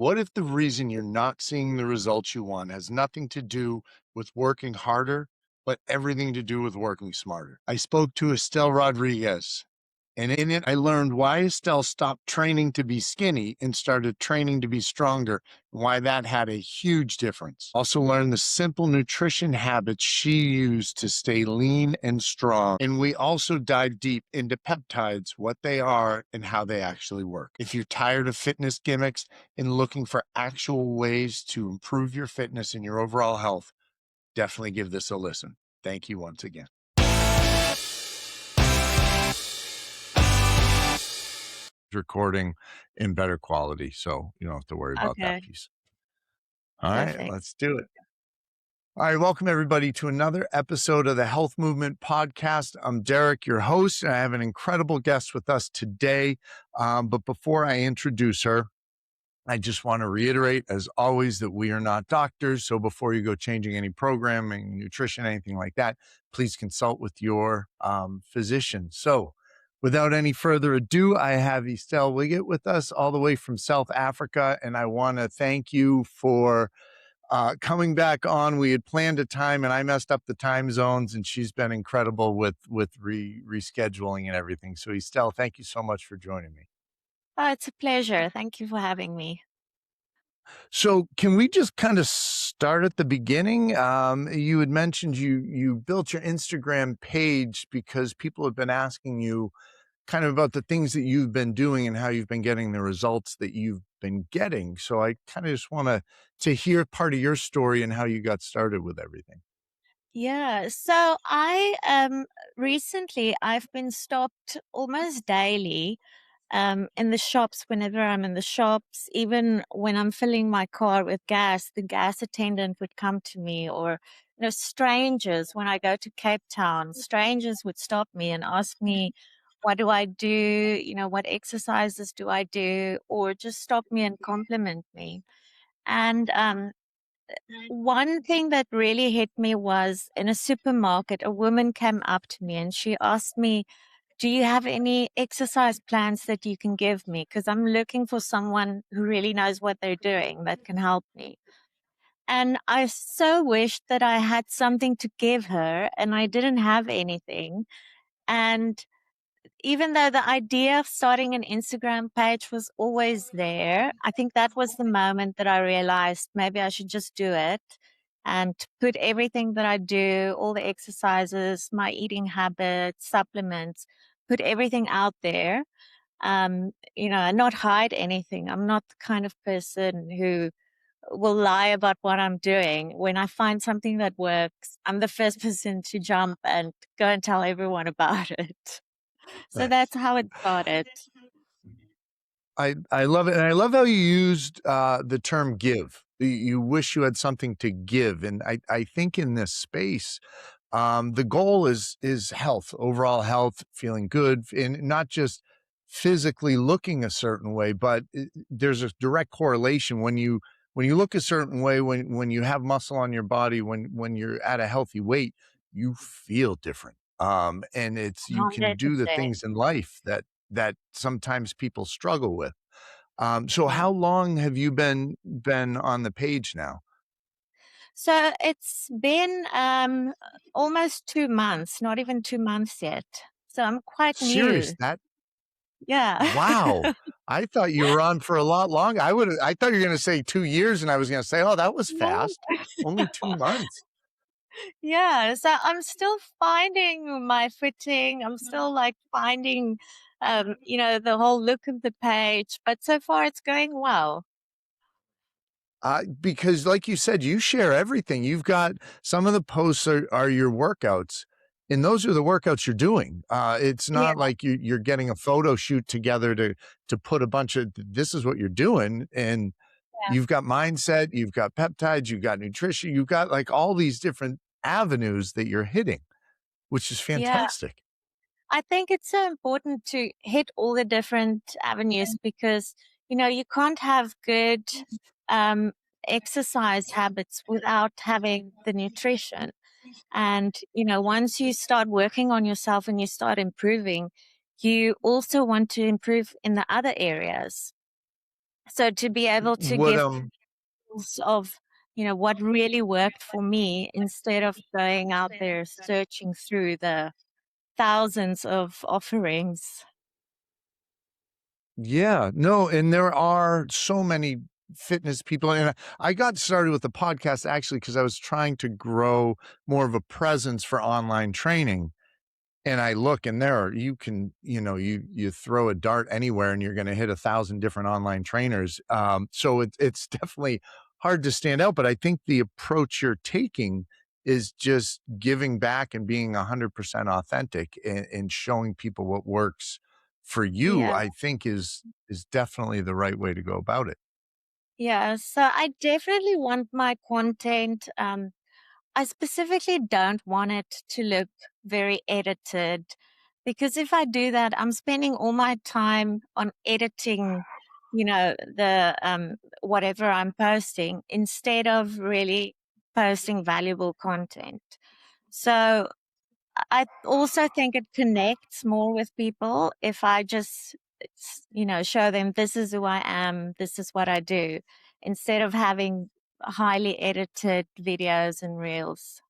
What if the reason you're not seeing the results you want has nothing to do with working harder, but everything to do with working smarter? I spoke to Estelle Rodrigues, and in it, I learned why Estelle stopped training to be skinny and started training to be stronger, and why that had a huge difference. Also, learned the simple nutrition habits she used to stay lean and strong. And we also dive deep into peptides, what they are, and how they actually work. If you're tired of fitness gimmicks and looking for actual ways to improve your fitness and your overall health, definitely give this a listen. Thank you once again. Recording in better quality, so you don't have to worry about that Okay, piece. All right, perfect. let's do it. All right, welcome everybody to another episode of the Health Movement Podcast. I'm Derek, your host, and I have an incredible guest with us today. But before I introduce her, I just want to reiterate, as always, that we are not doctors. So before you go changing any programming, nutrition, anything like that, please consult with your physician. So without any further ado, I have Estelle Wiggett with us all the way from South Africa. And I want to thank you for coming back on. We had planned a time and I messed up the time zones, and she's been incredible with rescheduling and everything. So Estelle, thank you so much for joining me. Oh, it's a pleasure. Thank you for having me. So can we just kind of start at the beginning? You had mentioned you built your Instagram page because people have been asking you kind of about the things that you've been doing and how you've been getting the results that you've been getting. So I kind of just want to hear part of your story and how you got started with everything. Yeah, so I recently I've been stopped almost daily in the shops whenever I'm in the shops, even when I'm filling my car with gas, the gas attendant would come to me, or strangers when I go to Cape Town, strangers would stop me and ask me, what do I do? What exercises do I do? Or just stop me and compliment me. And one thing that really hit me was in a supermarket, a woman came up to me and she asked me, do you have any exercise plans that you can give me? Because I'm looking for someone who really knows what they're doing that can help me. And I so wished that I had something to give her, and I didn't have anything. And even though the idea of starting an Instagram page was always there, I think that was the moment that I realized maybe I should just do it and put everything that I do, all the exercises, my eating habits, supplements, put everything out there, and not hide anything. I'm not the kind of person who will lie about what I'm doing. When I find something that works, I'm the first person to jump and go and tell everyone about it. So that's how it started. I love it. And I love how you used the term give. You wish you had something to give. And I think in this space, the goal is health, overall health, feeling good, and not just physically looking a certain way, but there's a direct correlation when you look a certain way, when you have muscle on your body, when you're at a healthy weight, you feel different. And it's you can do the 100%. things in life that sometimes people struggle with. So Yeah. how long have you been on the page now? So it's been almost 2 months, not even 2 months yet. So I'm quite Serious, new. that Yeah. wow. I thought you were on for a lot longer. I thought you were gonna say 2 years, and I was gonna say, "Oh, that was No. fast. Only 2 months." Yeah. So I'm still finding my footing. I'm still like finding, the whole look of the page. But so far it's going well. Because like you said, you share everything. You've got some of the posts are your workouts, and those are the workouts you're doing. It's Yeah. not like you're getting a photo shoot together to put a bunch of this is what you're doing, and Yeah. you've got mindset, you've got peptides, you've got nutrition, you've got like all these different avenues that you're hitting, which is Yeah. fantastic. I think it's so important to hit all the different avenues because, you can't have good um, exercise habits without having the nutrition. And, once you start working on yourself and you start improving, you also want to improve in the other areas. So to be able to What give of what really worked for me instead of going out there searching through the thousands of offerings. Yeah, no, and there are so many fitness people, and I got started with the podcast actually because I was trying to grow more of a presence for online training. And I look and there are you can, you throw a dart anywhere and you're gonna hit 1,000 different online trainers. So it's definitely hard to stand out, but I think the approach you're taking is just giving back and being 100% authentic and showing people what works for you, Yeah. I think is definitely the right way to go about it. Yeah. So I definitely want my content. I specifically don't want it to look very edited because if I do that, I'm spending all my time on editing, the whatever I'm posting instead of really posting valuable content. So I also think it connects more with people if I just, show them this is who I am, this is what I do, instead of having highly edited videos and reels.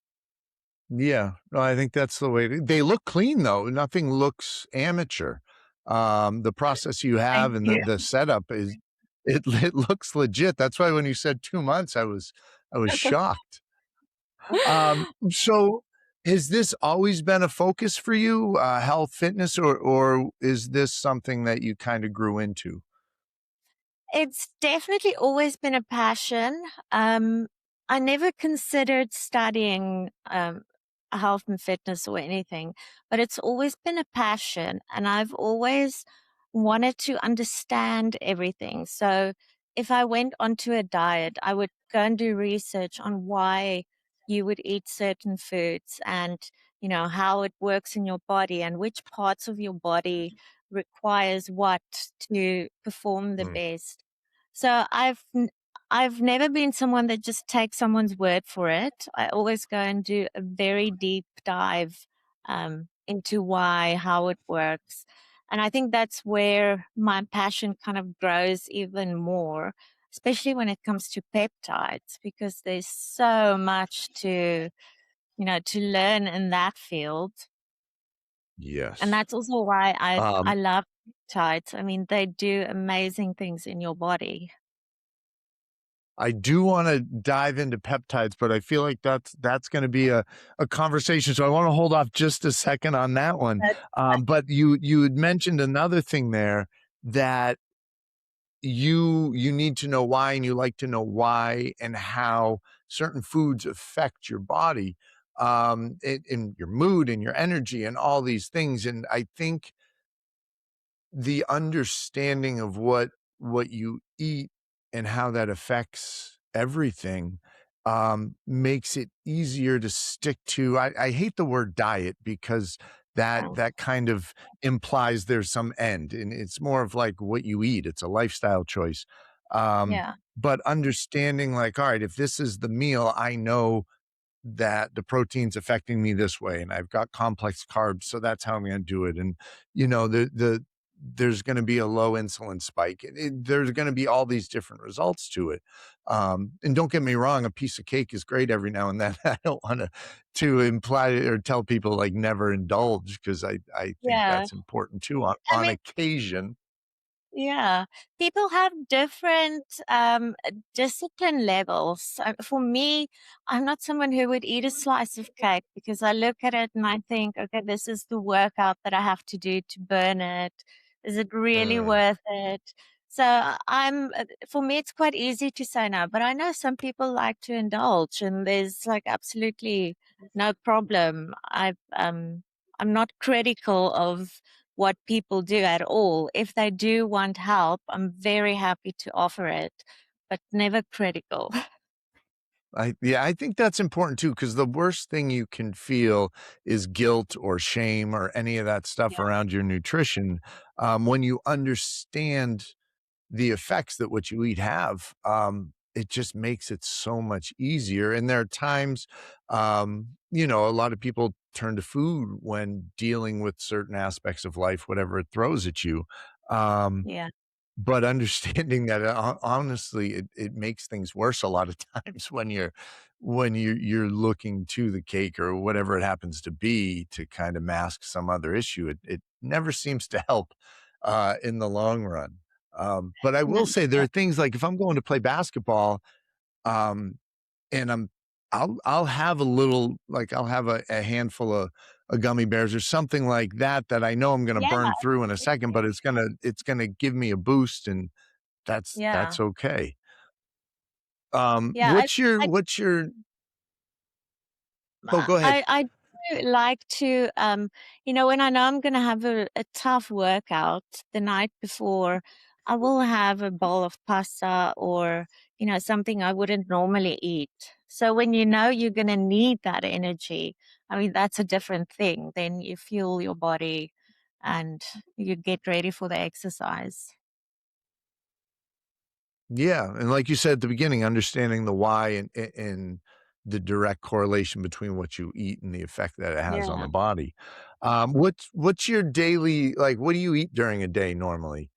Yeah, no, I think that's the way they look clean though. Nothing looks amateur. The process you have Thank and you. the setup is it looks legit. That's why when you said 2 months, I was shocked. So has this always been a focus for you, health, fitness, or is this something that you kind of grew into? It's definitely always been a passion. I never considered studying health and fitness or anything, but it's always been a passion. And I've always wanted to understand everything. So if I went onto a diet, I would go and do research on why you would eat certain foods and, how it works in your body and which parts of your body requires what to perform the Mm. best. So I've never been someone that just takes someone's word for it. I always go and do a very deep dive into why, how it works. And I think that's where my passion kind of grows even more, especially when it comes to peptides, because there's so much to learn in that field. And Yes. that's also why I Um, love peptides. I mean, they do amazing things in your body. I do wanna dive into peptides, but I feel like that's gonna be a conversation, so I wanna hold off just a second on that one. That's But you had mentioned another thing there that you need to know why, and you like to know why and how certain foods affect your body, and your mood and your energy and all these things, and I think the understanding of what you eat and how that affects everything, makes it easier to stick to I hate the word diet because yeah. that kind of implies there's some end, and it's more of like what you eat, it's a lifestyle choice. Um, Yeah. but understanding like, all right, if this is the meal, I know that the protein's affecting me this way and I've got complex carbs, so that's how I'm gonna do it. And, there's gonna be a low insulin spike. There's gonna be all these different results to it. And don't get me wrong, a piece of cake is great every now and then. I don't wanna to imply or tell people, like, never indulge because I think Yeah. that's important too on I on mean, occasion. yeah. People have different discipline levels. For me, I'm not someone who would eat a slice of cake because I look at it and I think, okay, this is the workout that I have to do to burn it. Is it really Mm. worth it? So for me, it's quite easy to say no, but I know some people like to indulge and there's like absolutely no problem. I'm not critical of what people do at all. If they do want help, I'm very happy to offer it, but never critical. I think that's important too, because the worst thing you can feel is guilt or shame or any of that stuff Yeah. around your nutrition. When you understand the effects that what you eat have, it just makes it so much easier. And there are times, a lot of people turn to food when dealing with certain aspects of life, whatever it throws at you. Um, Yeah. but understanding that, honestly, it makes things worse a lot of times when you're looking to the cake or whatever it happens to be to kind of mask some other issue. It never seems to help, in the long run. But I No, will say there are things like if I'm going to play basketball, um, and I'll have a little like, I'll have a handful of gummy bears or something like that, that I know I'm gonna yeah, burn through in a second, but absolutely. it's gonna give me a boost, and Yeah, that's okay. yeah. What's your Oh, go ahead. I do like to, when I know I'm gonna have a tough workout the night before, I will have a bowl of pasta or, something I wouldn't normally eat. So when you know you're gonna need that energy, I mean, that's a different thing. Then you fuel your body and you get ready for the exercise. Yeah, and like you said at the beginning, understanding the why and the direct correlation between what you eat and the effect that it has on Yeah. the body. What's your daily like, what do you eat during a day normally?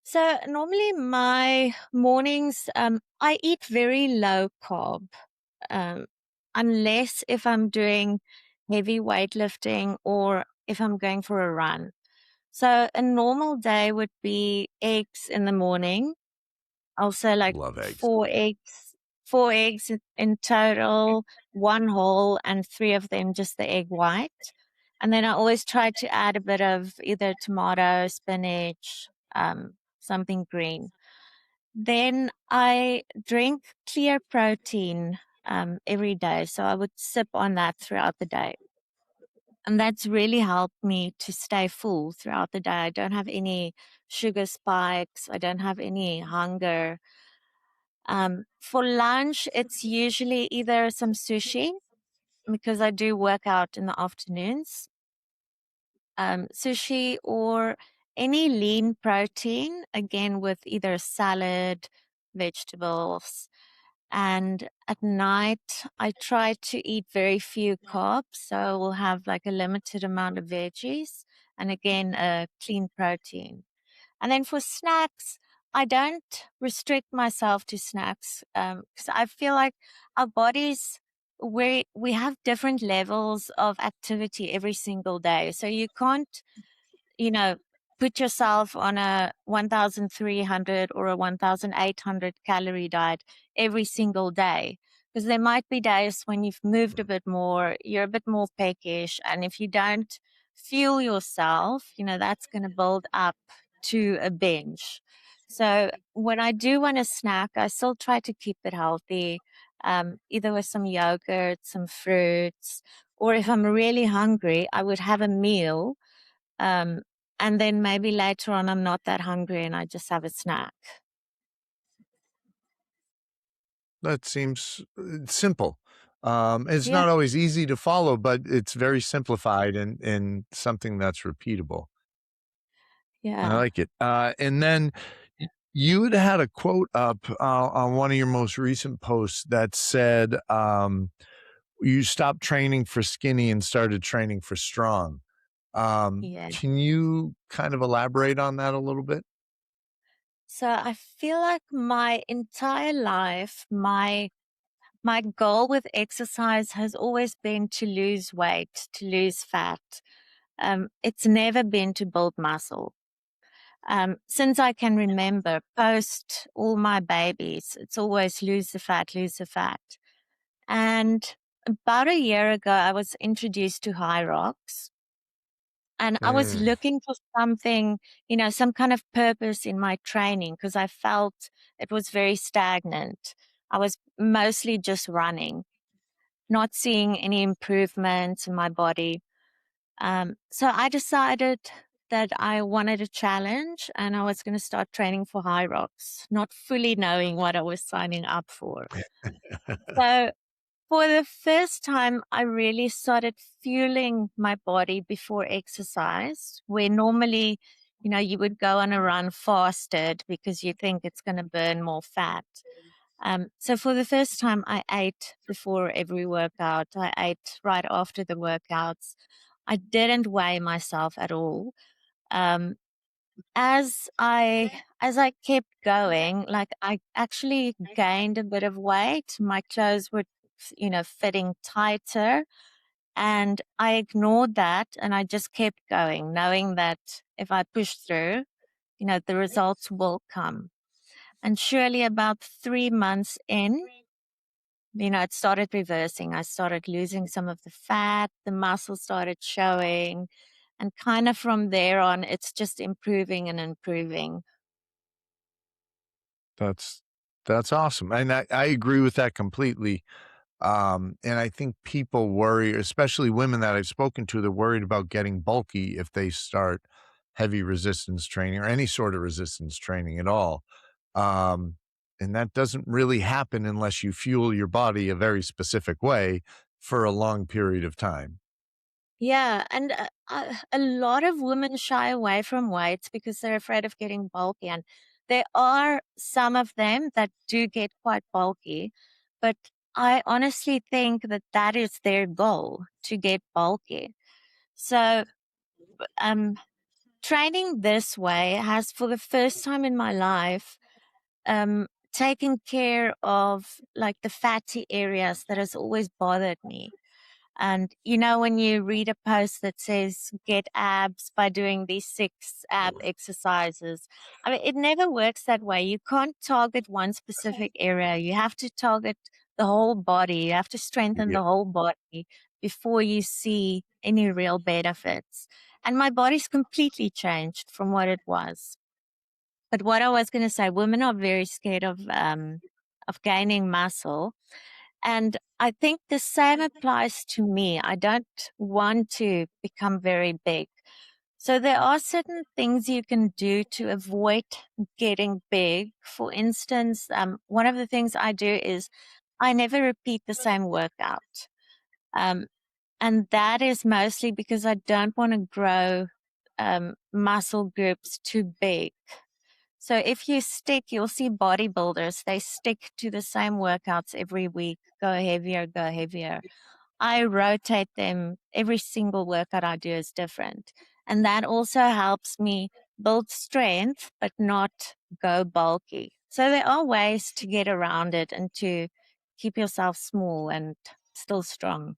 So normally my mornings, I eat very low carb, um, unless if I'm doing heavy weightlifting or if I'm going for a run. So a normal day would be eggs in the morning. Also like Love eggs. four eggs in total, one whole and three of them just the egg white. And then I always try to add a bit of either tomato, spinach, something green. Then I drink clear protein every day. So I would sip on that throughout the day. And that's really helped me to stay full throughout the day. I don't have any sugar spikes. I don't have any hunger. For lunch, it's usually either some sushi because I do work out in the afternoons, sushi or any lean protein, again, with either salad, vegetables. And at night, I try to eat very few carbs. So we'll have like a limited amount of veggies and again, a clean protein. And then for snacks, I don't restrict myself to snacks because I feel like our bodies, we have different levels of activity every single day. So you can't, you know, put yourself on a 1,300 or a 1,800 calorie diet every single day. Because there might be days when you've moved a bit more, you're a bit more peckish. And if you don't fuel yourself, that's going to build up to a binge. So when I do want a snack, I still try to keep it healthy, either with some yogurt, some fruits, or if I'm really hungry, I would have a meal um, and then maybe later on, I'm not that hungry and I just have a snack. That seems, simple. It's Yeah. not always easy to follow, but it's very simplified and something that's repeatable. I Yeah. like it. And then you had a quote up, on one of your most recent posts that said, you stopped training for skinny and started training for strong. Yeah. Can you kind of elaborate on that a little bit? So I feel like my entire life, my goal with exercise has always been to lose weight, to lose fat. It's never been to build muscle. Since I can remember, post all my babies, it's always lose the fat, lose the fat. And about a year ago, I was introduced to Hyrox and I was Mm. looking for something, some kind of purpose in my training because I felt it was very stagnant. I was mostly just running, not seeing any improvements in my body. So I decided that I wanted a challenge and I was going to start training for Hyrox, not fully knowing what I was signing up for. So for the first time, I really started fueling my body before exercise, where normally, you would go on a run fasted because you think it's going to burn more fat. So for the first time, I ate before every workout. I ate right after the workouts. I didn't weigh myself at all. Um, as I kept going, like, I actually gained a bit of weight. My clothes were, fitting tighter, and I ignored that, and I just kept going, knowing that if I push through, the results will come. And surely about 3 months in, it started reversing. I started losing some of the fat, the muscle started showing, and kind of from there on, it's just improving and improving. That's that's awesome, and I agree with that completely. And I think people worry, especially women that I've spoken to, they're worried about getting bulky if they start heavy resistance training or any sort of resistance training at all. Um, and that doesn't really happen unless you fuel your body a very specific way for a long period of time. Yeah, and a lot of women shy away from weights because they're afraid of getting bulky, and there are some of them that do get quite bulky, but I honestly think that that is their goal, to get bulky. So, um, training this way has, for the first time in my life, taken care of like the fatty areas that has always bothered me. And when you read a post that says get abs by doing these 6 ab exercises, I mean, it never works that way. You can't target one specific area. You have to target the whole body. You have to strengthen Yeah. the whole body before you see any real benefits. And my body's completely changed from what it was. But what I was going to say, women are very scared of gaining muscle, and I think the same applies to me. I don't want to become very big. So there are certain things you can do to avoid getting big. For instance, one of the things I do is I never repeat the same workout. Um, and that is mostly because I don't want to grow muscle groups too big. So if you stick, you'll see bodybuilders, they stick to the same workouts every week, go heavier, go heavier. I rotate them. Every single workout I do is different. And that also helps me build strength, but not go bulky. So there are ways to get around it and to keep yourself small and still strong.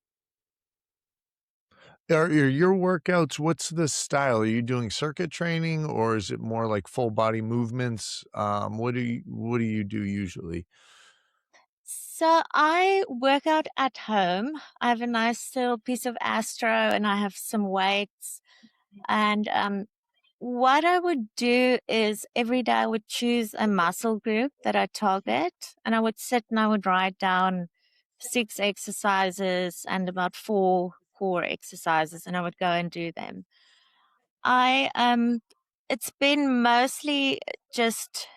Are your workouts, what's the style? Are you doing circuit training or is it more like full body movements? What do you do usually? So I work out at home. I have a nice little piece of Astro and I have some weights. And what I would do is every day I would choose a muscle group that I target, and I would sit and I would write down 6 exercises and about 4 core exercises, and I would go and do them. I It's been mostly just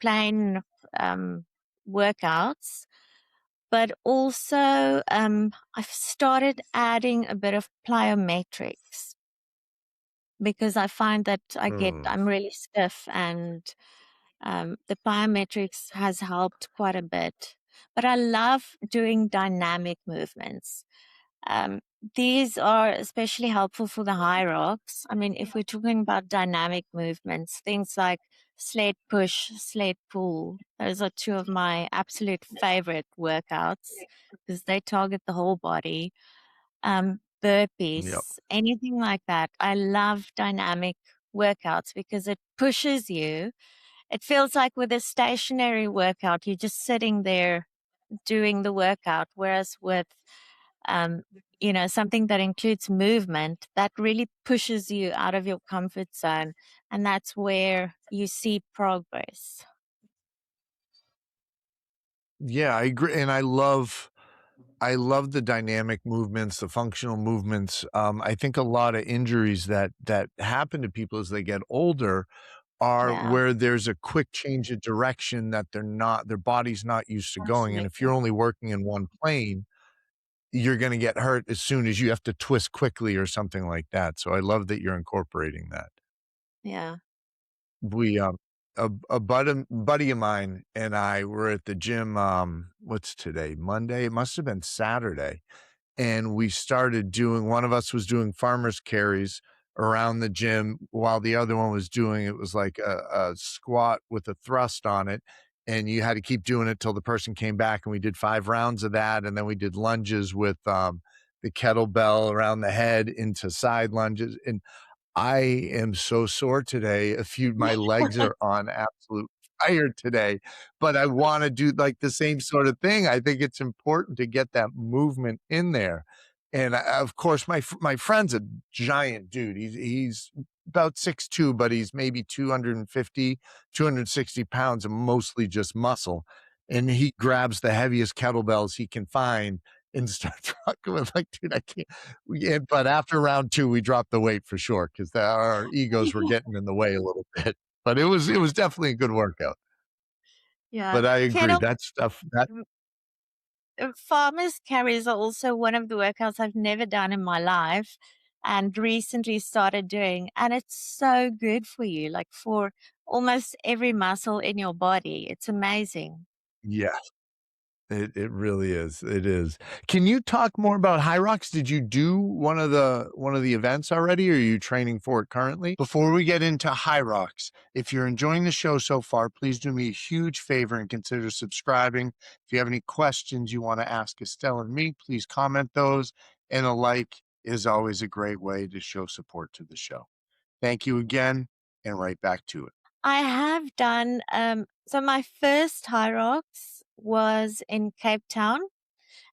plain um, workouts, but also I've started adding a bit of plyometrics because I find that Mm. I'm really stiff, and the plyometrics has helped quite a bit. But I love doing dynamic movements. Um, these are especially helpful for the Hyrox. I mean, if we're talking about dynamic movements, things like sled push, sled pull, those are two of my absolute favorite workouts because they target the whole body. Yep. Burpees, anything like that. I love dynamic workouts because it pushes you. It feels like with a stationary workout, you're just sitting there doing the workout. Whereas with, um, something that includes movement, that really pushes you out of your comfort zone. And that's where you see progress. Yeah, I agree, and I love the dynamic movements, the functional movements. I think a lot of injuries that happen to people as they get older are Yeah, where there's a quick change of direction that their body's not used to going, and if you're absolutely. only working in one plane, you're gonna get hurt as soon as you have to twist quickly or something like that, so I love that you're incorporating that. Yeah. We, a buddy of mine and I were at the gym, what's today? Monday? It must have been Saturday, and we started doing one of us was doing farmer's carries, around the gym while the other one was doing it was like a squat with a thrust on it. And you had to keep doing it till the person came back. And we did 5 rounds of that. And then we did lunges with the kettlebell around the head into side lunges. And I am so sore today. A few my legs are on absolute fire today, but I wanna do, like, the same sort of thing. I think it's important to get that movement in there, and, of course, my friend's a giant dude. He's about 6'2", but he's maybe 250, 260 pounds and mostly just muscle, and he grabs the heaviest kettlebells he can find and starts rocking with, like, dude, I can't. Yeah, but after round 2, we dropped the weight for sure 'cause our egos were getting in the way a little bit, but it was definitely a good workout. Yeah. But I agree, Kettle that stuff that farmers carries are also one of the workouts I've never done in my life and recently started doing. And it's so good for you, like for almost every muscle in your body. It's amazing. yeah, it really is, it is. Can you talk more about Hyrox? Did you do one of the events already, or are you training for it currently? Before we get into Hyrox, if you're enjoying the show so far, please do me a huge favor and consider subscribing. If you have any questions you wanna ask Estelle and me, please comment those, and a like is always a great way to show support to the show. Thank you again, and right back to it. I have done, so my first Hyrox was in Cape Town.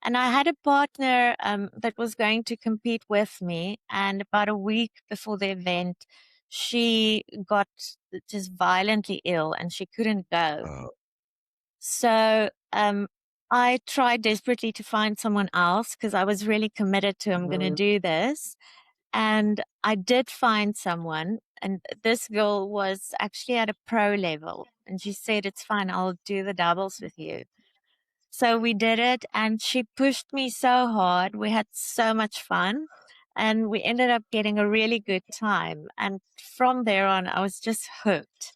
And I had a partner that was going to compete with me. And about a week before the event, she got just violently ill and she couldn't go. Oh, So I tried desperately to find someone else because I was really committed to I'm going to do this. And I did find someone. And this girl was actually at a pro level. And she said, "It's fine. I'll do the doubles with you." So we did it, and she pushed me so hard. We had so much fun, and we ended up getting a really good time. And from there on, I was just hooked.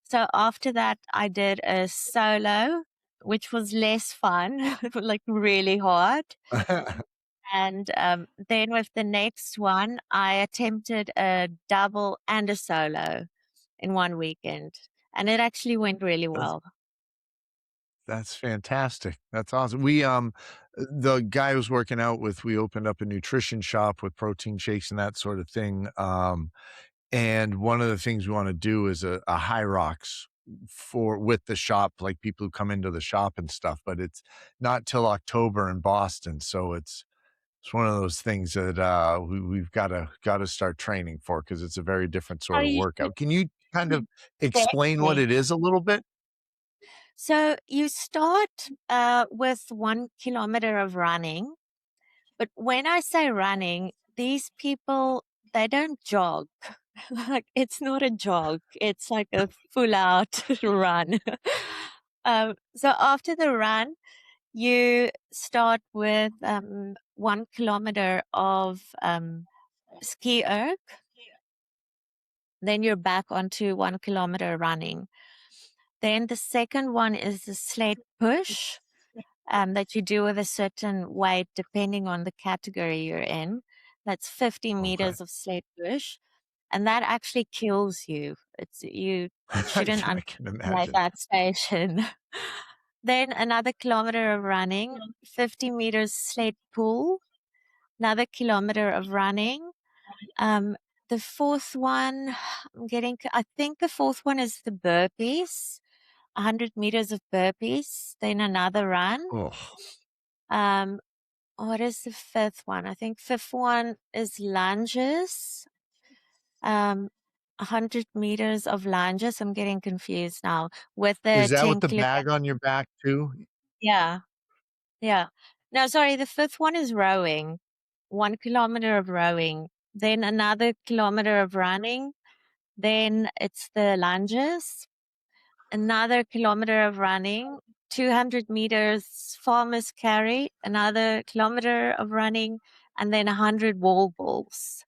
So after that, I did a solo, which was less fun, like really hard. And then with the next one, I attempted a double and a solo in one weekend, and it actually went really that's well. That's fantastic. That's awesome. The guy I was working out with, we opened up a nutrition shop with protein shakes and that sort of thing. And one of the things we want to do is a high rocks for with the shop, like people who come into the shop and stuff. But it's not till October in Boston, so it's one of those things that we've got to start training for because it's a very different Oh, sort of you should workout. Can you kind of explain what definitely. it is a little bit? So you start with 1 kilometer of running, but when I say running, these people they don't jog. Like it's not a jog; it's like a full out run. So after the run, you start with 1 kilometer of ski erg. Then you're back onto 1 kilometer running. Then the second one is the sled push that you do with a certain weight depending on the category you're in. That's 50 Okay. meters of sled push, and that actually kills you. It's you shouldn't I can underestimate imagine. that station. Then another kilometer of running, 50 meters sled pull, another kilometer of running. Um, the fourth one, I think the fourth one is the burpees, 100 meters of burpees, then another run. Oh, Um, what is the fifth one? I think fifth one is lunges. 100 meters of lunges. I'm getting confused now with the is that with 10 the kilo. bag on your back too? Yeah, yeah. No, sorry. The fifth one is rowing. 1 kilometer of rowing, then another kilometer of running. Then it's the lunges, another kilometer of running, 200 meters farmer's carry, another kilometer of running, and then 100 wall balls.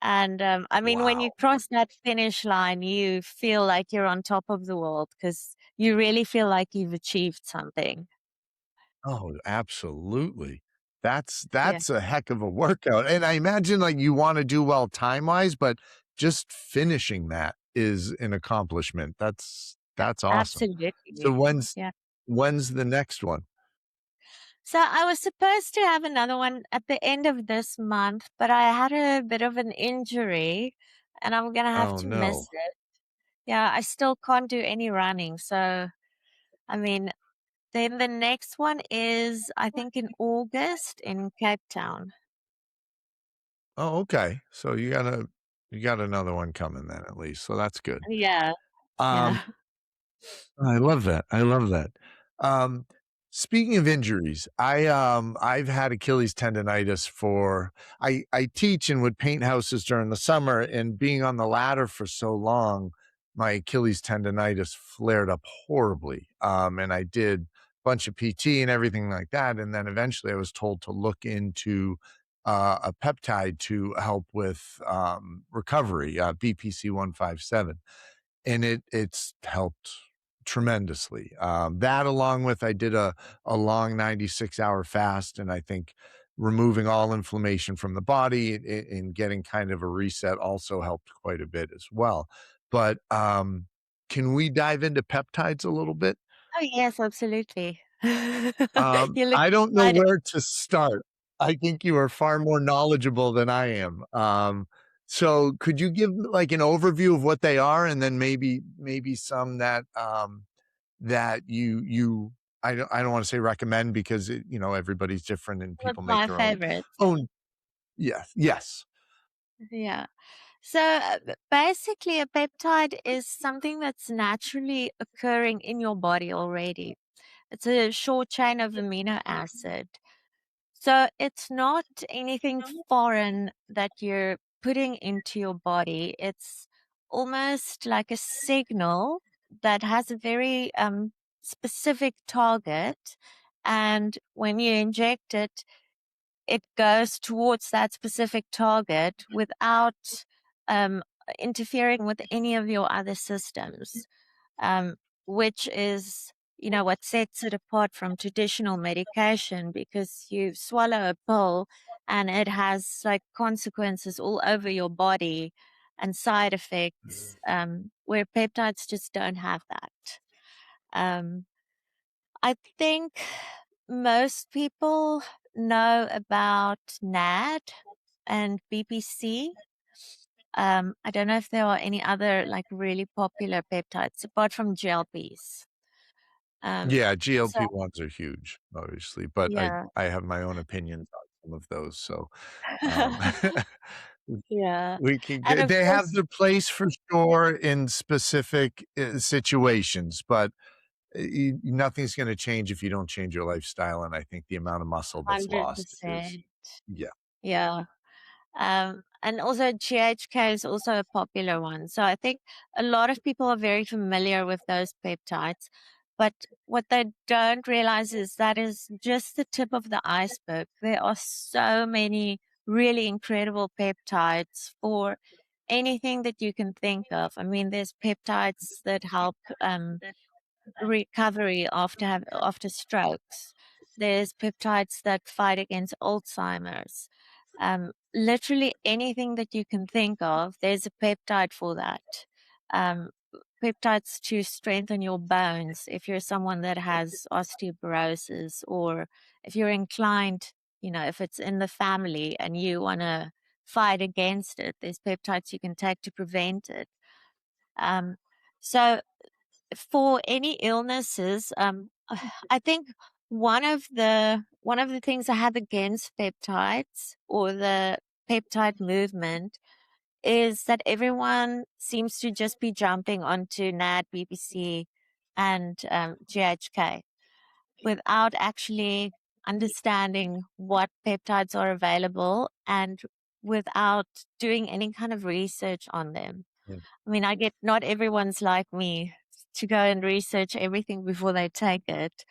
And I mean, when you Wow. cross that finish line, you feel like you're on top of the world because you really feel like you've achieved something. Oh, absolutely. Yeah, that's a heck of a workout, and I imagine, like, you wanna do well time-wise, but just finishing that is an accomplishment. That's awesome. So absolutely. Yeah. when's the next one? So I was supposed to have another one at the end of this month, but I had a bit of an injury and I'm gonna have Oh, to miss no. it. Yeah, I still can't do any running. So, I mean, then the next one is, I think, in August in Cape Town. Oh, okay. So you got another one coming then at least, so that's good. Yeah, Um, yeah. I love that. I love that. Um, speaking of injuries, I've had Achilles tendonitis for I teach and would paint houses during the summer, and being on the ladder for so long, my Achilles tendonitis flared up horribly. And I did a bunch of PT and everything like that, and then eventually I was told to look into a peptide to help with recovery, BPC 157, and it's helped tremendously. That along with I did a long 96-hour fast, and I think removing all inflammation from the body and getting kind of a reset also helped quite a bit as well. But, can we dive into peptides a little bit? Oh, yes, absolutely. You look I don't know excited. where to start. I think you are far more knowledgeable than I am. So could you give like an overview of what they are and then maybe some that that you I don't want to say recommend because you know everybody's different and One of people make my their own favorites. own yes. Yeah. So basically, a peptide is something that's naturally occurring in your body already. It's a short chain of amino acid. So it's not anything foreign that you're putting into your body. It's almost like a signal that has a very specific target. And when you inject it, it goes towards that specific target without um, interfering with any of your other systems, um, which is, what sets it apart from traditional medication because you swallow a pill and it has like consequences all over your body and side effects, where peptides just don't have that. Um, I think most people know about NAD and BPC. I don't know if there are any other like really popular peptides apart from GLPs. Um, Yeah, so GLP-1s are huge, obviously, but yeah, I have my own opinions on some of those. So um yeah, we can and get of they have course, their place for sure in specific, situations, but, nothing's gonna change if you don't change your lifestyle, and I think the amount of muscle that's lost is 100%. yeah. Yeah. And also GHK is also a popular one. So I think a lot of people are very familiar with those peptides. But what they don't realize is that is just the tip of the iceberg. There are so many really incredible peptides for anything that you can think of. I mean, there's peptides that help recovery after strokes. There's peptides that fight against Alzheimer's. Literally anything that you can think of, there's a peptide for that. Um, Peptides to strengthen your bones if you're someone that has osteoporosis, or if you're inclined, if it's in the family and you want to fight against it, there's peptides you can take to prevent it. Um, so for any illnesses, I think one of the things I have against peptides or the peptide movement is that everyone seems to just be jumping onto NAD, BBC, and GHK without actually understanding what peptides are available and without doing any kind of research on them. Mm. I mean, I get not everyone's like me to go and research everything before they take it,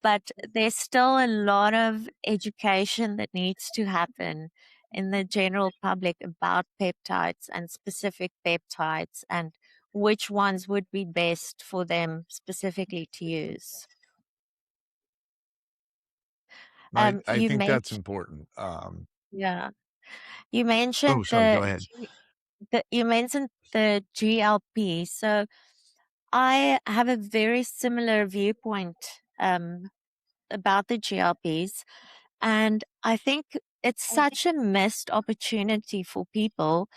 but there's still a lot of education that needs to happen in the general public about peptides and specific peptides and which ones would be best for them specifically to use. I You think that's mentioned, important. yeah, you mentioned Oh, sorry, go ahead. you mentioned the GLP. So I have a very similar viewpoint about the GLPs, and I think it's such a missed opportunity for people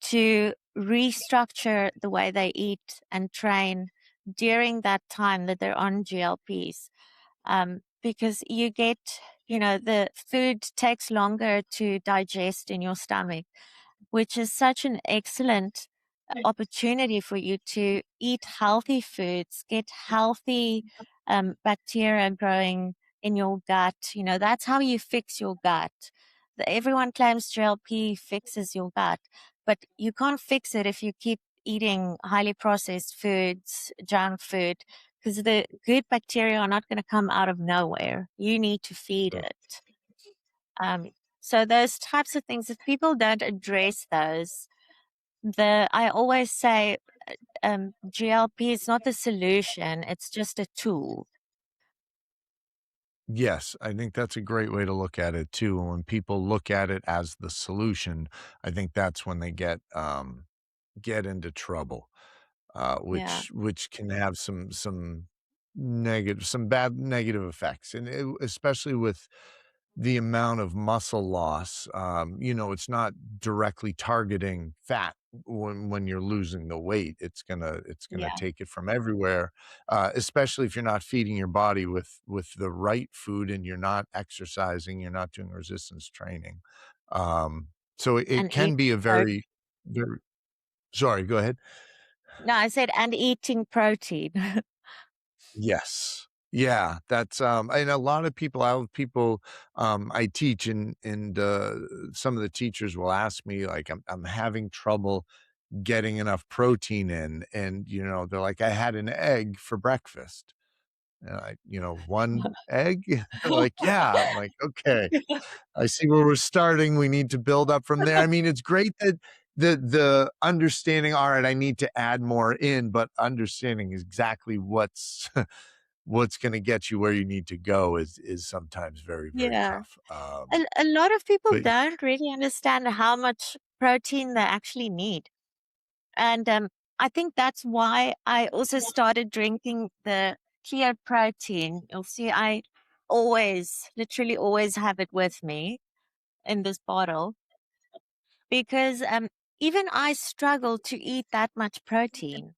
to restructure the way they eat and train during that time that they're on GLPs. Because you get, the food takes longer to digest in your stomach, which is such an excellent opportunity for you to eat healthy foods, get healthy bacteria growing in your gut. That's how you fix your gut. Everyone claims GLP fixes your gut, but you can't fix it if you keep eating highly processed foods, junk food, because the good bacteria are not going to come out of nowhere. You need to feed it. Um, so those types of things, if people don't address those, I always say GLP is not the solution; it's just a tool. Yes, I think that's a great way to look at it too. When people look at it as the solution, I think that's when they get into trouble, Yeah, which can have some bad negative effects, and especially with the amount of muscle loss. It's not directly targeting fat when you're losing the weight. It's gonna yeah, take it from everywhere, especially if you're not feeding your body with the right food and you're not exercising, you're not doing resistance training. So it and can be eating a protein. very. Sorry, go ahead. No, I said and eating protein. Yes. Yeah, that's, and a lot of people I have people, I teach and some of the teachers will ask me, like, I'm having trouble getting enough protein in, and, they're like, "I had an egg for breakfast." And 1 egg? They're like, "Yeah." I'm like, "Okay, I see where we're starting, we need to build up from there." I mean, it's great that the understanding, "Alright, I need to add more in," but understanding exactly what's gonna get you where you need to go is sometimes very, very Yeah. tough, A lot of people but don't really understand how much protein they actually need. And I think that's why I also started drinking the clear protein. You'll see, I always, literally always have it with me in this bottle because even I struggle to eat that much protein.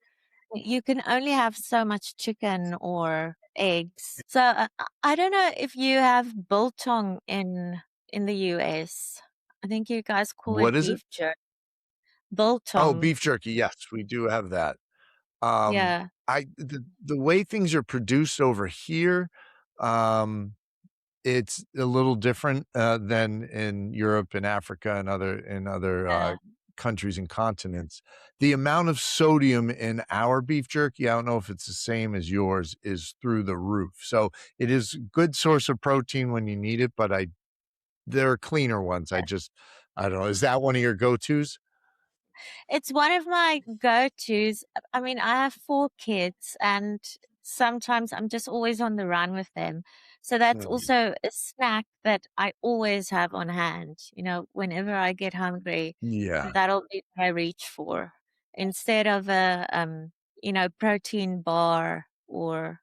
You can only have so much chicken or eggs. So I don't know if you have biltong in the US. I think you guys call it what is it? beef jerky. Oh, Biltong. beef jerky, yes, we do have that. Yeah. The way things are produced over here, um, it's a little different, than in Europe and Africa and other Yeah. countries and continents. The amount of sodium in our beef jerky, I don't know if it's the same as yours, is through the roof. So, it is a good source of protein when you need it, but there are cleaner ones. I don't know. Is that one of your go-tos? It's one of my go-tos. I mean, I have 4 kids, and sometimes I'm just always on the run with them. So that's Mm, also a snack that I always have on hand. Whenever I get hungry, yeah. that'll be what I reach for instead of a, protein bar or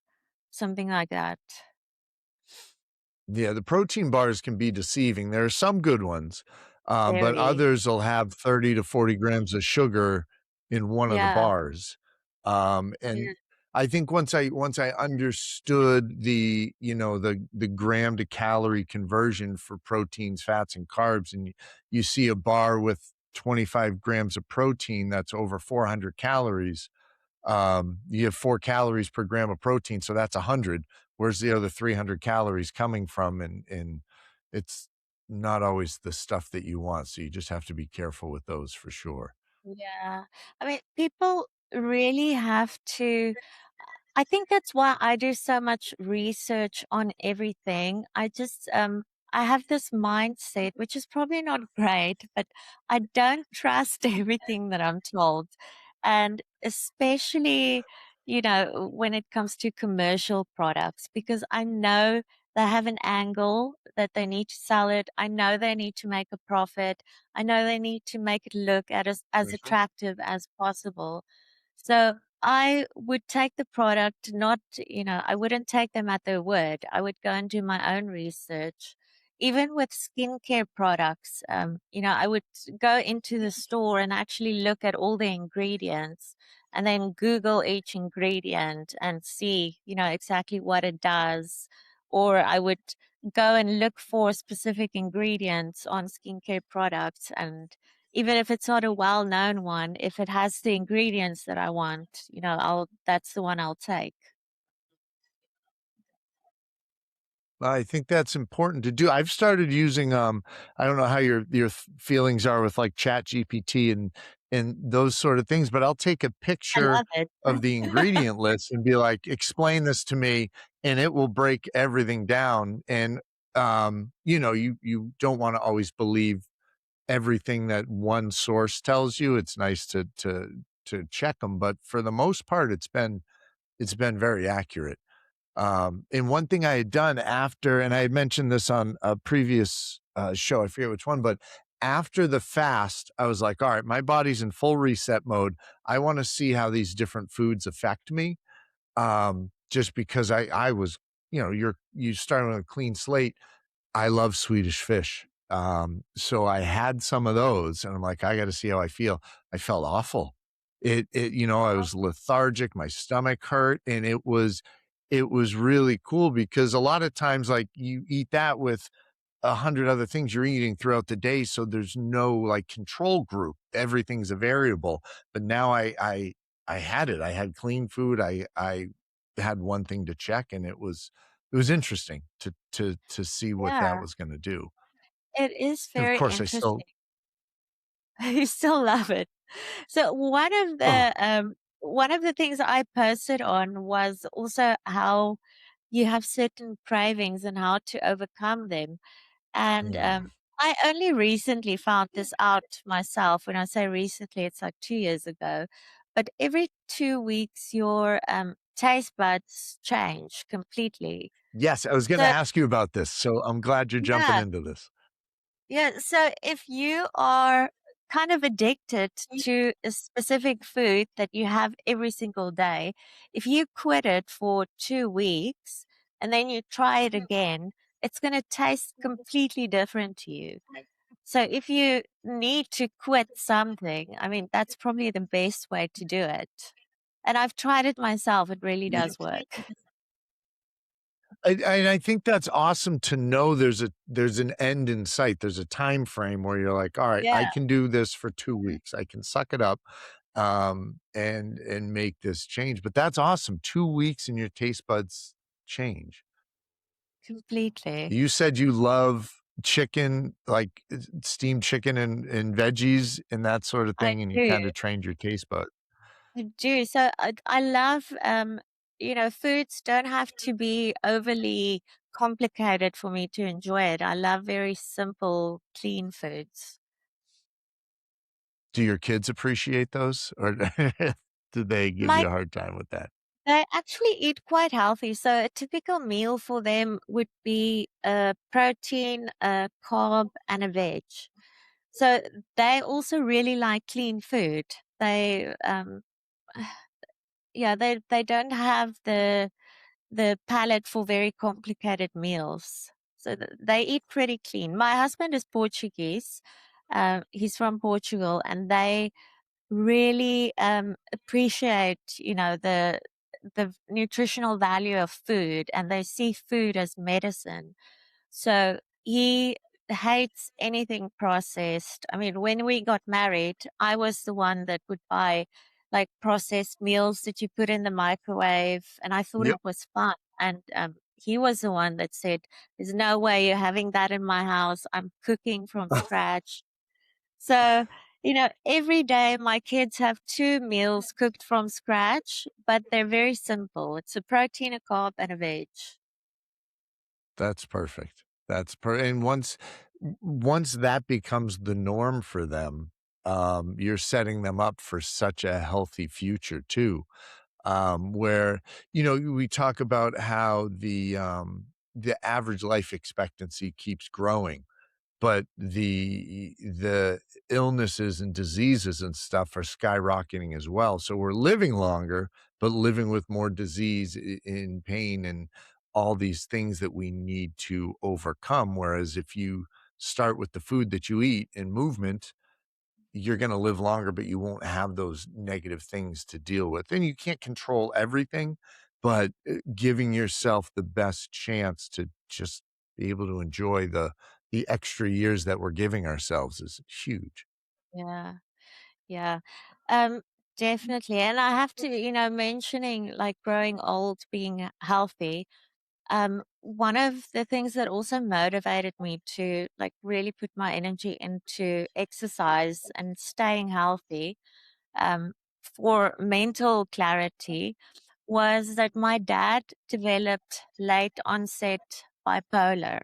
something like that. Yeah, the protein bars can be deceiving. There are some good ones, but Very. others will have 30 to 40 grams of sugar in one of the Yeah. bars. And Yeah. I think once I understood the gram to calorie conversion for proteins, fats, and carbs, and you see a bar with 25 grams of protein that's over 400 calories, you have 4 calories per gram of protein, so that's 100. Where's the other 300 calories coming from? And it's not always the stuff that you want, so you just have to be careful with those for sure. Yeah. I mean, people really have to. I think that's why I do so much research on everything. I have this mindset, which is probably not great, but I don't trust everything that I'm told. And especially, when it comes to commercial products, because I know They have an angle that they need to sell it. I know they need to make a profit. I know they need to make it look at as Mhm. attractive as possible. So I would take the product, not, I wouldn't take them at their word. I would go and do my own research. Even with skincare products, I would go into the store and actually look at all the ingredients and then Google each ingredient and see, exactly what it does. Or I would go and look for specific ingredients on skincare products. And even if it's not a well-known one, if it has the ingredients that I want, that's the one I'll take. I think that's important to do. I've started using, I don't know how your feelings are with like Chat GPT and those sort of things, but I'll take a I picture love it. of the ingredient list and be like, explain this to me, and it will break everything down. And you don't want to always believe everything that one source tells you. It's nice to check them, but for the most part, it's been very accurate. And one thing I had done after, and I had mentioned this on a previous show, I forget which one, but after the fast, I was like, all right, my body's in full reset mode. I want to see how these different foods affect me. Just because I was, you start on a clean slate. I love Swedish fish. So I had some of those and I'm like, I got to see how I feel. I felt awful. I was lethargic, my stomach hurt, and it was really cool because a lot of times, like, you eat that with 100 other things you're eating throughout the day, so there's no, like, control group. Everything's a variable, but now I had it. I had clean food. I had one thing to check, and it was interesting to see what that Yeah, was gonna do. it is And of very course, I still interesting. You still love it. So oh, one of the things I posted on was also how you have certain cravings and how to overcome them. And mm. I only recently found this out myself. When I say recently, it's like 2 years ago. But every 2 weeks, your taste buds change completely. Yes, I was gonna So, ask you about this, so I'm glad you're jumping yeah, into this. yeah. So, if you are kind of addicted to a specific food that you have every single day, if you quit it for 2 weeks and then you try it again, it's going to taste completely different to you. So if you need to quit something, I mean, that's probably the best way to do it. And I've tried it myself. It really does work. I think that's awesome to know there's an end in sight. There's a time frame where you're like, "All right, I Yeah, can do this for 2 weeks. I can suck it up, and make this change." But that's awesome. 2 weeks and your taste buds change. completely. You said you love chicken, like, steamed chicken and veggies and that sort of I thing, and you do. kinda trained your taste bud. I do. So I love, foods don't have to be overly complicated for me to enjoy it. I love very simple, clean foods. Do your kids appreciate those, or do they give My you a hard time with that? They actually eat quite healthy. So a typical meal for them would be a protein, a carb, and a veg. So they also really like clean food. They, yeah, they don't have the palate for very complicated meals. So they eat pretty clean. My husband is Portuguese. He's from Portugal, and they really appreciate, the nutritional value of food, and they see food as medicine. So he hates anything processed. I mean, when we got married, I was the one that would buy like processed meals that you put in the microwave, and I thought Yep. it was fun. And he was the one that said, "There's no way you're having that in my house. I'm cooking from scratch." So, every day my kids have two meals cooked from scratch, but they're very simple. It's a protein, a carb, and a veg. That's perfect. And once that becomes the norm for them, you're setting them up for such a healthy future too. Where, we talk about how the average life expectancy keeps growing, but the illnesses and diseases and stuff are skyrocketing as well. So we're living longer, but living with more disease in pain and all these things that we need to overcome. Whereas if you start with the food that you eat and movement, you're going to live longer, but you won't have those negative things to deal with. And you can't control everything, but giving yourself the best chance to just be able to enjoy the extra years that we're giving ourselves is huge. Yeah. Yeah. Um, Definitely. And I have to, mentioning like growing old, being healthy. One of the things that also motivated me to like really put my energy into exercise and staying healthy, um, for mental clarity was that my dad developed late onset bipolar.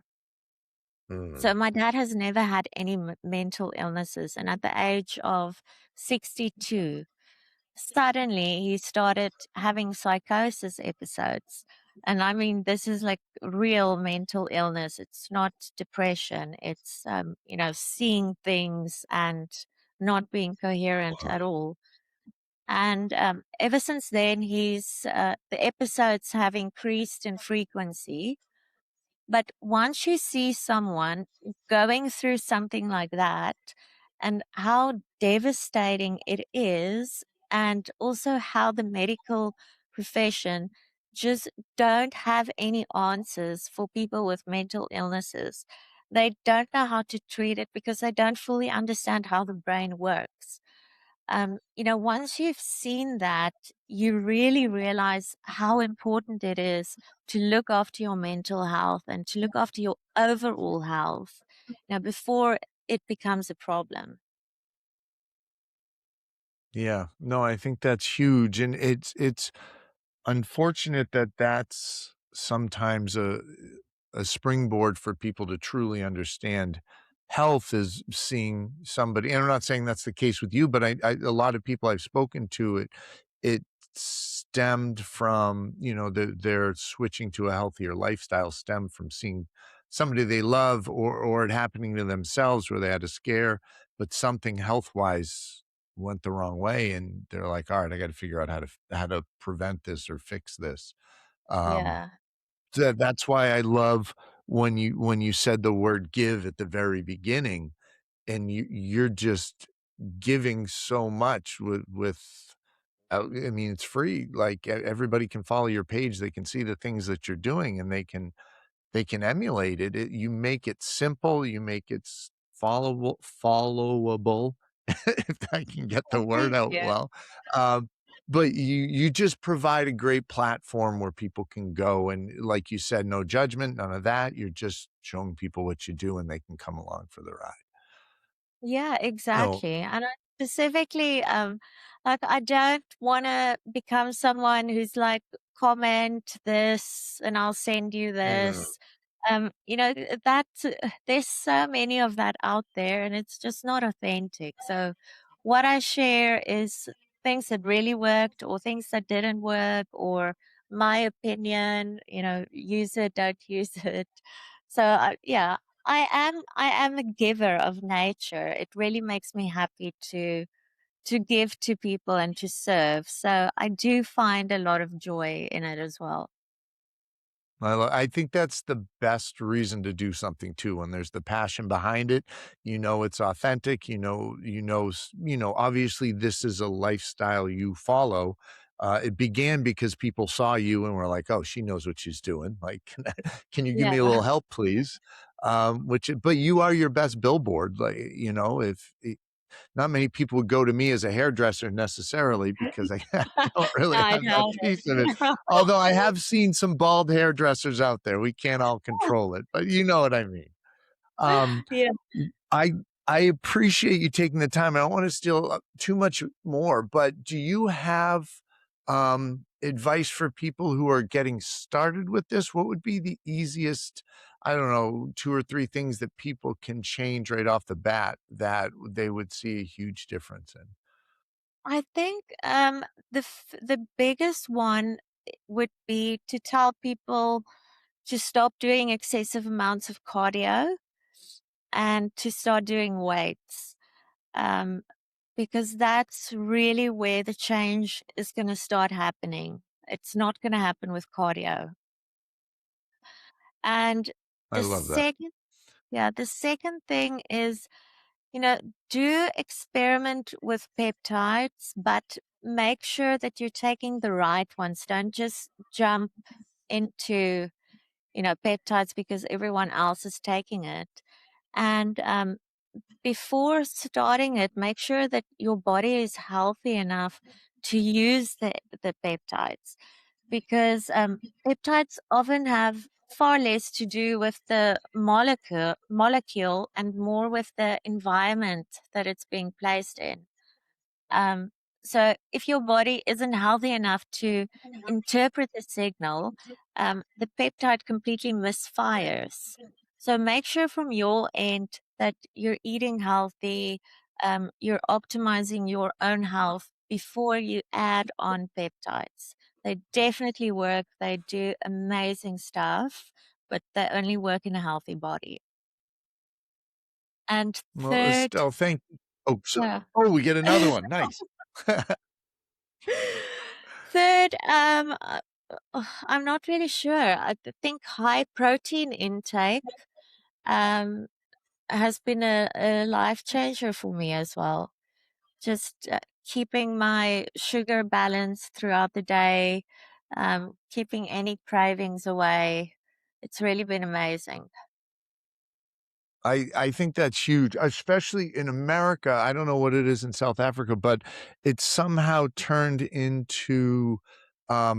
Mm. So my dad has never had any mental illnesses, and at the age of 62, suddenly he started having psychosis episodes. And I mean, this is like real mental illness. It's not depression. It's, seeing things and not being coherent Wow. at all. And ever since then, the episodes have increased in frequency. But once you see someone going through something like that and how devastating it is, and also how the medical profession just don't have any answers for people with mental illnesses. They don't know how to treat it because they don't fully understand how the brain works. Once you've seen that, you really realize how important it is to look after your mental health and to look after your overall health, before it becomes a problem. Yeah, no, I think that's huge, and it's unfortunate that that's sometimes a springboard for people to truly understand health is seeing somebody, and I'm not saying that's the case with you, but I a lot of people I've spoken to, it stemmed from, they're switching to a healthier lifestyle stemmed from seeing somebody they love or it happening to themselves where they had a scare, but something health-wise went the wrong way, and they're like, "All right, I gotta figure out how to prevent this or fix this." Um, Yeah. that's why I love when you said the word "give" at the very beginning, and you're just giving so much with I mean, it's free, like, everybody can follow your page, they can see the things that you're doing, and they can emulate it. You make it simple, you make it followable, if I can get the word Thank out you. well. Um, but you just provide a great platform where people can go and like you said, no judgment, none of that. You're just showing people what you do and they can come along for the ride. Yeah, No. exactly. And I specifically, like, I don't want to become someone who's like, comment this and I'll send you Mm. this. There's so many of that out there and it's just not authentic. So, what I share is things that really worked or things that didn't work or my opinion, use it, don't use it. So, yeah, I am a giver of nature. It really makes me happy to give to people and to serve. So I do find a lot of joy in it as well. I think that's the best reason to do something too, when there's the passion behind it, it's authentic, obviously this is a lifestyle you follow. It began because people saw you and were like, "Oh, she knows what she's doing. Like, can you give Yeah. me a little help, please?" But you are your best billboard. Like, if not many people would go to me as a hairdresser necessarily because I I don't really I have that doubt piece of it. it. Although I have seen some bald hairdressers out there. We can't all control it, but you know what I mean. Um, Yeah. I I appreciate you taking the time. I don't want to steal too much more, but do you have advice for people who are getting started with this? What would be the easiest, I don't know, two or three things that people can change right off the bat that they would see a huge difference in? I think the biggest one would be to tell people to stop doing excessive amounts of cardio and to start doing weights. Um, because that's really where the change is going to start happening. It's not going to happen with cardio. And I the love that. second, yeah, the second thing is, you know, do experiment with peptides, but make sure that you're taking the right ones. Don't just jump into, peptides because everyone else is taking it. And before starting it, make sure that your body is healthy enough to use the peptides because peptides often have far less to do with the molecule and more with the environment that it's being placed in. Um, so if your body isn't healthy enough to interpret the signal, the peptide completely misfires. So make sure from your end that you're eating healthy, you're optimizing your own health before you add on peptides. They definitely work. They do amazing stuff, but they only work in a healthy body. And Well, third, Estelle, thank you. Oh, so yeah. oh, we get another one. Nice. Third, I'm not really sure. Think high protein intake um, has been a life changer for me as well. Just keeping my sugar balanced throughout the day, keeping any cravings away. It's really been amazing. I think that's huge, especially in America. I don't know what it is in South Africa, but it's somehow turned into,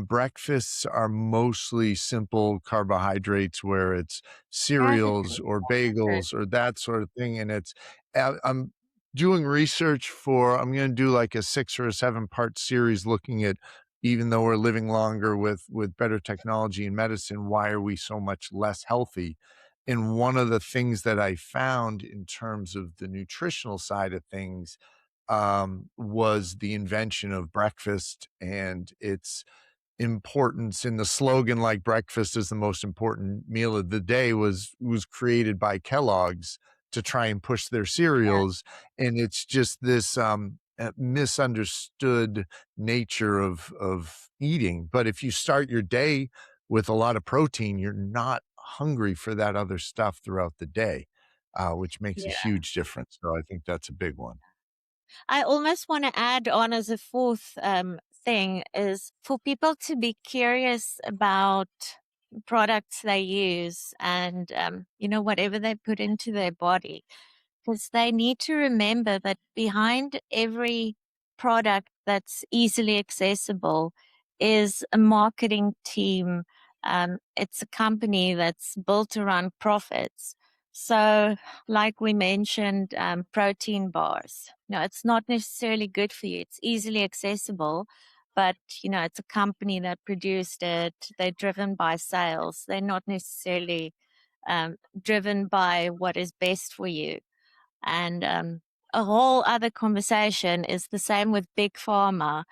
breakfasts are mostly simple carbohydrates where it's cereals Everything. or bagels or that sort of thing, and I'm doing research for I'm gonna do like a 6 or a 7-part series looking at even though we're living longer with better technology and medicine, why are we so much less healthy? And one of the things that I found in terms of the nutritional side of things, was the invention of breakfast and its importance in the slogan like breakfast is the most important meal of the day was created by Kellogg's to try and push their cereals, and it's just this, misunderstood nature of eating, but if you start your day with a lot of protein, you're not hungry for that other stuff throughout the day, which makes a Yeah. huge difference, so I think that's a big one. I almost want to add on as a fourth thing is for people to be curious about products they use and, whatever they put into their body. Because they need to remember that behind every product that's easily accessible is a marketing team. It's a company that's built around profits. So, like we mentioned, protein bars. No, it's not necessarily good for you. It's easily accessible, but it's a company that produced it. They're driven by sales. They're not necessarily driven by what is best for you. And a whole other conversation is the same with big pharma.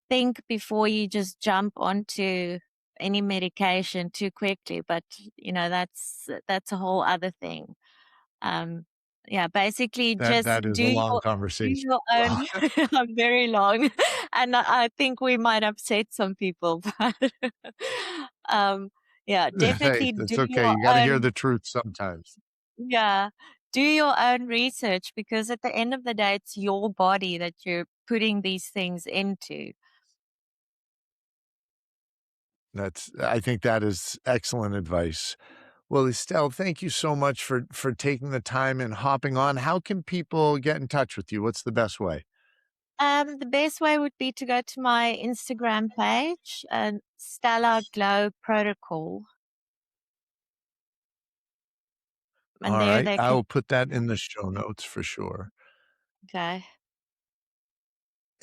Think before you just jump onto any medication too quickly. But that's a whole other thing. Um, yeah, basically just That is do a long do conversation. your own. Very long, and I think we might upset some people. But um, yeah, Hey, definitely do it's okay, your you gotta hear own. the truth sometimes. Yeah. Do your own research because at the end of the day, it's your body that you're putting these things into. I think that is excellent advice. Well, Estelle, thank you so much for taking the time and hopping on. How can people get in touch with you? What's the best way? The best way would be to go to my Instagram page, Stella Glow Protocol, and All there right, they I can. will put that in the show notes for sure. Okay.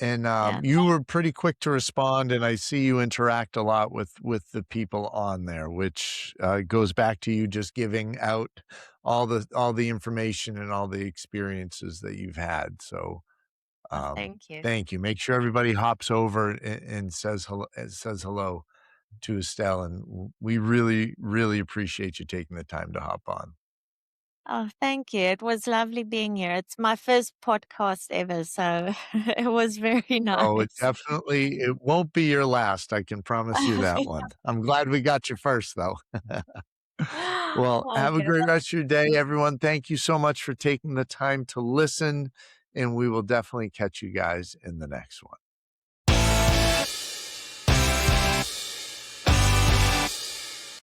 And, Yeah. you were pretty quick to respond, and I see you interact a lot with the people on there, which, goes back to you just giving out all the information and all the experiences that you've had, so, Thank you. thank you. Make sure everybody hops over and says hello. to Estelle, and we really, really appreciate you taking the time to hop on. Oh, thank you. It was lovely being here. It's my first podcast ever, so it was very Oh, nice. it won't be your last, I can promise you that one. I'm glad we got you first, though. Well, have a Okay. great rest of your day, everyone. Thank you so much for taking the time to listen, and we will definitely catch you guys in the next one.